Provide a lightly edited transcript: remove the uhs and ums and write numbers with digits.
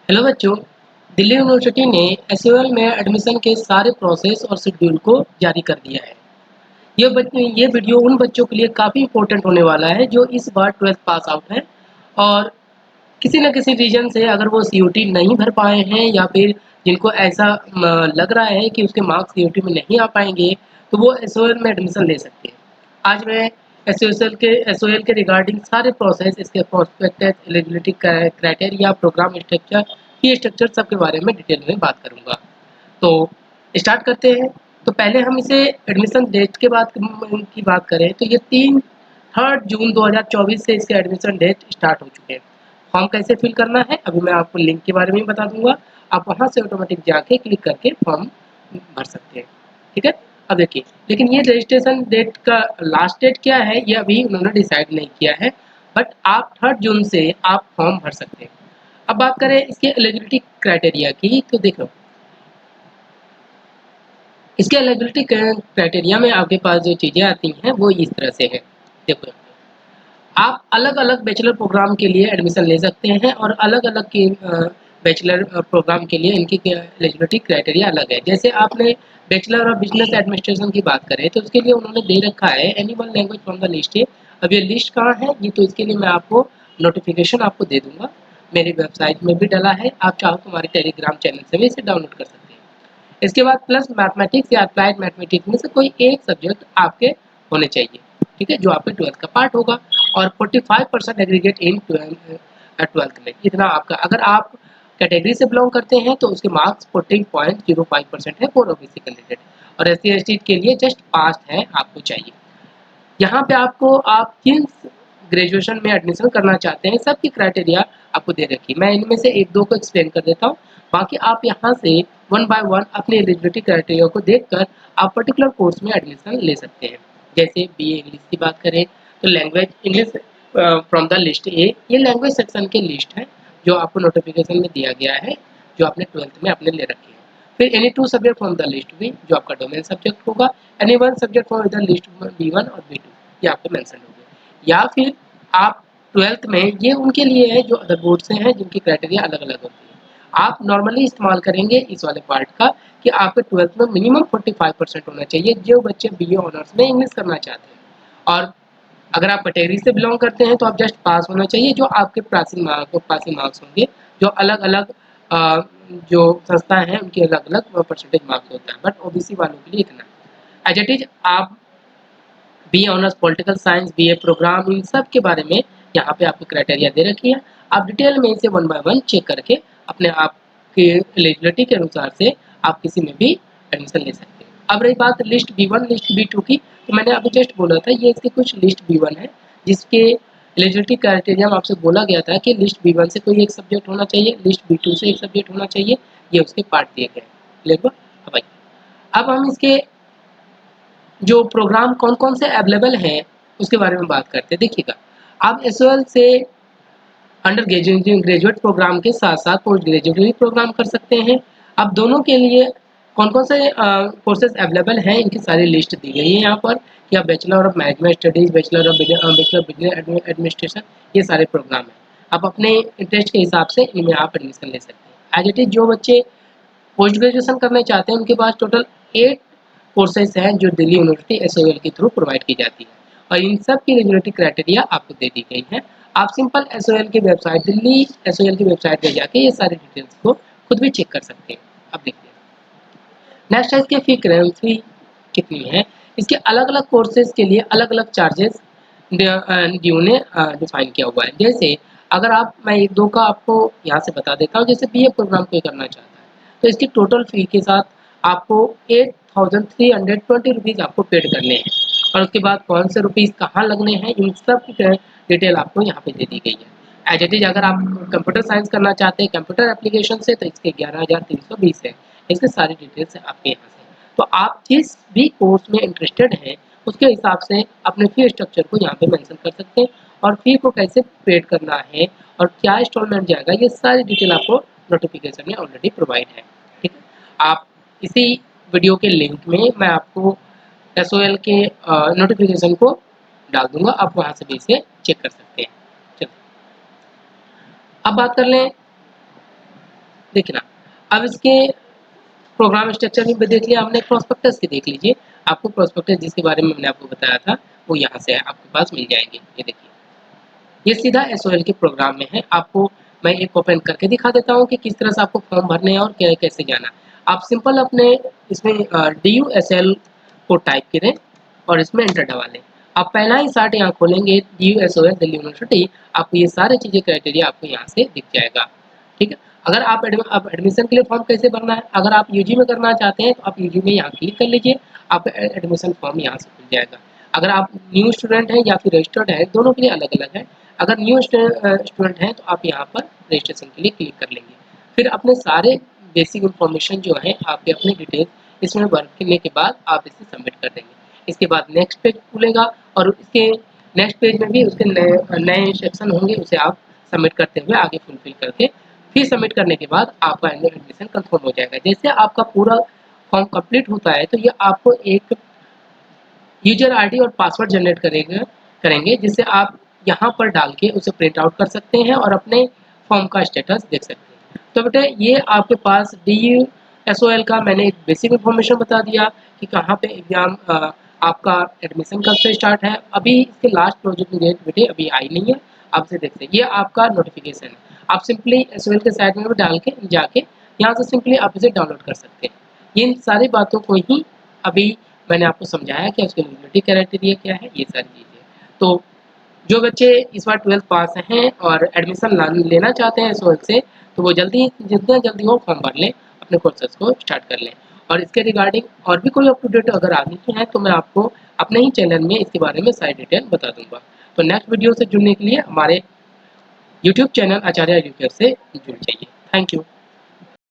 Hello बच्चों, Delhi university ने एसयूएल में एडमिशन के सारे प्रोसेस और शेड्यूल को जारी कर दिया है। ये वीडियो उन बच्चों के लिए काफ़ी इंपॉर्टेंट होने वाला है जो इस बार 12th पास आउट हैं और किसी न किसी रीजन से अगर वो सीयूटी नहीं भर पाए हैं या फिर जिनको ऐसा लग रहा है कि उसके मार्क्स सीयूटी में नहीं आ पाएंगे, तो वो एसओएल में एडमिशन ले सकते हैं। आज मैं एसओएल के रिगार्डिंग सारे प्रोसेस, इसके prospectus, eligibility criteria, program structure, fee structure सब के बारे में डिटेल में बात करूँगा। तो स्टार्ट करते हैं। तो पहले हम इसे एडमिशन डेट के बाद की बात करें तो ये 3 जून 2024 से इसके एडमिशन डेट स्टार्ट हो चुके हैं। फॉर्म कैसे फिल करना है अभी मैं आपको लिंक के बारे में बता दूंगा। आप वहां से ऑटोमेटिक जाके क्लिक करके फॉर्म भर सकते हैं। ठीक है। अब देखिए, लेकिन ये रजिस्ट्रेशन डेट का लास्ट डेट क्या है ये अभी उन्होंने डिसाइड नहीं किया है, बट आप 3 जून से आप फॉर्म भर सकते हैं। अब बात करें इसके एलिजिबिलिटी क्राइटेरिया की, तो देखो इसके एलिजिबिलिटी क्राइटेरिया में आपके पास जो चीज़ें आती हैं वो इस तरह से है। देखो, आप अलग-अलग बैचलर प्रोग्राम के लिए एडमिशन ले सकते हैं और अलग-अलग के बैचलर प्रोग्राम के लिए इनकी एलिजिबिलिटी क्राइटेरिया अलग है। जैसे आपने बैचलर ऑफ बिजनेस एडमिनिस्ट्रेशन की बात करें तो उसके लिए उन्होंने दे रखा है any one language from the list है। अब ये लिस्ट कहाँ है ये तो इसके लिए मैं आपको नोटिफिकेशन आपको दे दूंगा। मेरी वेबसाइट में भी डला है, आप चाहो तो हमारे टेलीग्राम चैनल से भी इसे डाउनलोड कर सकते हैं। इसके बाद प्लस मैथमेटिक्स या अप्लाइड मैथमेटिक्स में से कोई एक सब्जेक्ट आपके होने चाहिए, ठीक है, जो आपके 12th का पार्ट होगा। और 45% एग्रीगेट इन 12th में, इतना आपका। अगर आप कैटेगरी से बिलोंग करते हैं तो उसके मार्क्स 14.05% है फॉर ओबीसी कैंडिडेट, और एससी एसटी के लिए जस्ट पास है आपको चाहिए। यहाँ पे आपको आप किस ग्रेजुएशन में एडमिशन करना चाहते हैं सबकी क्राइटेरिया आपको दे रखी है। मैं इनमें से एक दो को एक्सप्लेन कर देता हूँ, बाकी आप यहाँ से वन बाय वन अपने एलिजिबिलिटी क्राइटेरिया को देखकर आप पर्टिकुलर कोर्स में एडमिशन ले सकते हैं। जैसे बीए इंग्लिश की बात करें तो language English from the list A, ये लैंग्वेज सेक्शन की लिस्ट है जो आपको नोटिफिकेशन में दिया गया है, जो आपने 12th में अपने ले रखी है। फिर any two subject from the list B, जो आपका डोमेन सब्जेक्ट होगा। Any one subject from the list B one और बी2, ये आपको मेंशन होंगे। या फिर आप 12th में, ये उनके लिए है जो अदर बोर्ड से हैं जिनकी क्राइटेरिया अलग अलग होती है। आप नॉर्मली इस्तेमाल करेंगे इस वाले पार्ट का कि आपके 12th में मिनिमम 45% होना चाहिए जो बच्चे बीए ऑनर्स में इंग्लिश करना चाहते हैं। और अगर आप कैटेगरी से बिलोंग करते हैं तो आप जस्ट पास होना चाहिए, जो आपके पासिंग मार्क्स होंगे। जो अलग अलग जो संस्थाएं हैं उनके अलग अलग परसेंटेज मार्क्स होता है, बट ओबीसी वालों के लिए इतना। एज इट इज आप B honours political science, BA programme, इन सब के बारे में यहाँ पे आपको क्राइटेरिया दे रखी है। आप डिटेल में इसे वन बाय वन चेक करके अपने आप के एलिजिबिलिटी के अनुसार से आप किसी में भी एडमिशन ले सकते हैं। अब रही बात लिस्ट बी1 लिस्ट बी2 की, तो मैंने अभी जस्ट बोला था ये इसके कुछ लिस्ट बी1 है जिसके एलिजिबिलिटी क्राइटेरिया में आपसे बोला गया था कि लिस्ट बी1 से कोई एक सब्जेक्ट होना चाहिए, लिस्ट बी2 से एक सब्जेक्ट होना चाहिए, ये उसके पार्ट दिए गए हैं। क्लियर हुआ? अब हम इसके जो प्रोग्राम कौन कौन से अवेलेबल हैं उसके बारे में बात करते हैं। देखिएगा, आप एसओएल से अंडर ग्रेजुएट प्रोग्राम के साथ साथ पोस्ट ग्रेजुएट भी प्रोग्राम कर सकते हैं। अब दोनों के लिए कौन कौन से कोर्सेज अवेलेबल हैं इनकी सारी लिस्ट दी गई है यहाँ पर, कि आप bachelor of management studies, bachelor of business administration, ये सारे प्रोग्राम हैं। आप अपने इंटरेस्ट के हिसाब से इनमें आप एडमिशन ले सकते हैं। एज इट इज जो बच्चे पोस्ट ग्रेजुएशन करना चाहते हैं उनके पास टोटल 8 कोर्सेज हैं जो दिल्ली यूनिवर्सिटी एसओएल के थ्रू प्रोवाइड की जाती है, और इन सब की एलिजिबिलिटी क्राइटेरिया आपको दे दी गई है। आप सिंपल एसओएल की वेबसाइट, दिल्ली एसओएल की वेबसाइट पे जाके ये सारी डिटेल्स को खुद भी चेक कर सकते हैं। अब देखते हैं नेक्स्ट है इसकी फी करेंसी कितनी है। इसके अलग अलग कोर्सेज के लिए अलग अलग चार्जेस ड्यू ने डिफाइन किया हुआ है। जैसे अगर आप, मैं एक दो का आपको यहाँ से बता देता हूँ। जैसे बीए प्रोग्राम कोई करना चाहता है तो इसकी टोटल फी के साथ आपको 8,320 रुपीज़ आपको पेड करने हैं, और उसके बाद कौन से रुपीज़ कहाँ लगने हैं इन सब की डिटेल आपको यहाँ पे दे दी गई है। एज इट इज अगर आप कंप्यूटर साइंस करना चाहते हैं कंप्यूटर एप्लीकेशन से तो इसके 11,320 है। इसके सारी डिटेल्स आपके यहाँ से, तो आप जिस भी कोर्स में इंटरेस्टेड हैं उसके हिसाब से अपने फी स्ट्रक्चर को यहाँ पे मेंशन कर सकते हैं, और फी को कैसे पेड करना है और क्या इंस्टॉलमेंट जाएगा ये सारी डिटेल आपको नोटिफिकेशन में ऑलरेडी प्रोवाइड है। ठीक है, आप इसी वीडियो के लिंक में मैं आपको एसओएल के नोटिफिकेशन को डाल दूंगा, आप वहाँ से भी इसे चेक कर सकते हैं। चलिए अब बात कर लें देखिए ना, अब इसके प्रोग्राम स्ट्रक्चर भी देख लिया हमने, प्रोस्पेक्टस की देख लीजिए। आपको प्रोस्पेक्टस जिसके बारे में मैंने आपको बताया था, वो यहाँ से आपके पास मिल जाएँगे। ये देखिए, ये सीधा एसओएल के प्रोग्राम में है। आपको मैं एक ओपन करके दिखा देता हूँ कि किस तरह से आपको फॉर्म भरने हैं और कैसे जाना। आप सिंपल अपने इसमें DUSL को टाइप करें और इसमें एंटर दबा लें। आप पहला ही चार्ट यहाँ खोलेंगे, DUSOL दिल्ली यूनिवर्सिटी, आपको ये सारी चीज़ें क्राइटेरिया आपको यहाँ से दिख जाएगा। ठीक है? अगर आप एडमिशन के लिए फॉर्म कैसे भरना है, अगर आप यूजी में करना चाहते हैं तो आप यूजी में यहाँ क्लिक कर लीजिए, आप एडमिशन फॉर्म यहाँ से खुल जाएगा। अगर आप न्यू स्टूडेंट हैं या फिर रजिस्टर्ड हैं, दोनों के लिए अलग-अलग है। अगर न्यू स्टूडेंट हैं तो आप यहाँ पर रजिस्ट्रेशन के लिए क्लिक कर लेंगे। फिर अपने सारे बेसिक इन्फॉर्मेशन जो है आपके अपने डिटेल इसमें भरने के बाद आप इसे सबमिट कर देंगे। इसके बाद नेक्स्ट पेज खुलेगा और इसके नेक्स्ट पेज में भी उसके नए नए सेक्शन होंगे, उसे आप सबमिट करते हुए आगे फुलफिल करके फिर सबमिट करने के बाद आपका एडमिशन कंफर्म हो जाएगा। जैसे आपका पूरा फॉर्म कंप्लीट होता है तो ये आपको एक यूजर आईडी और पासवर्ड जनरेट करेंगे जिससे आप यहाँ पर डाल के उसे प्रिंट आउट कर सकते हैं और अपने फॉर्म का स्टेटस देख सकते हैं। तो बेटे ये आपके पास DUSOL का मैंने एक बेसिक इन्फॉर्मेशन बता दिया कि कहाँ पे एग्ज़ाम आपका एडमिशन कब से स्टार्ट है। अभी इसके लास्ट प्रोजेक्ट की डेट बेटे अभी आई नहीं है, आप इसे देखते हैं। ये आपका नोटिफिकेशन है, आप सिंपली एसओएल के साइट में भी डाल के जाके यहाँ से सिंपली आप इसे डाउनलोड कर सकते हैं। इन सारी बातों को ही अभी मैंने आपको समझाया कि उसकी एलिजिबिलिटी क्राइटेरिया क्या है, ये सारी चीज़ें। तो जो बच्चे इस बार 12th पास हैं और एडमिशन लेना चाहते हैं एसओएल से, तो वो जितना जल्दी हो फॉर्म भर लें, अपने कोर्सेज को स्टार्ट कर लें। और इसके रिगार्डिंग और भी कोई अप टू डेट अगर आनी है तो मैं आपको अपने ही चैनल में इसके बारे में सारी डिटेल बता दूंगा। तो नेक्स्ट वीडियो से जुड़ने के लिए हमारे यूट्यूब चैनल आचार्य एजुकेयर से जुड़ जाइए। Thank you.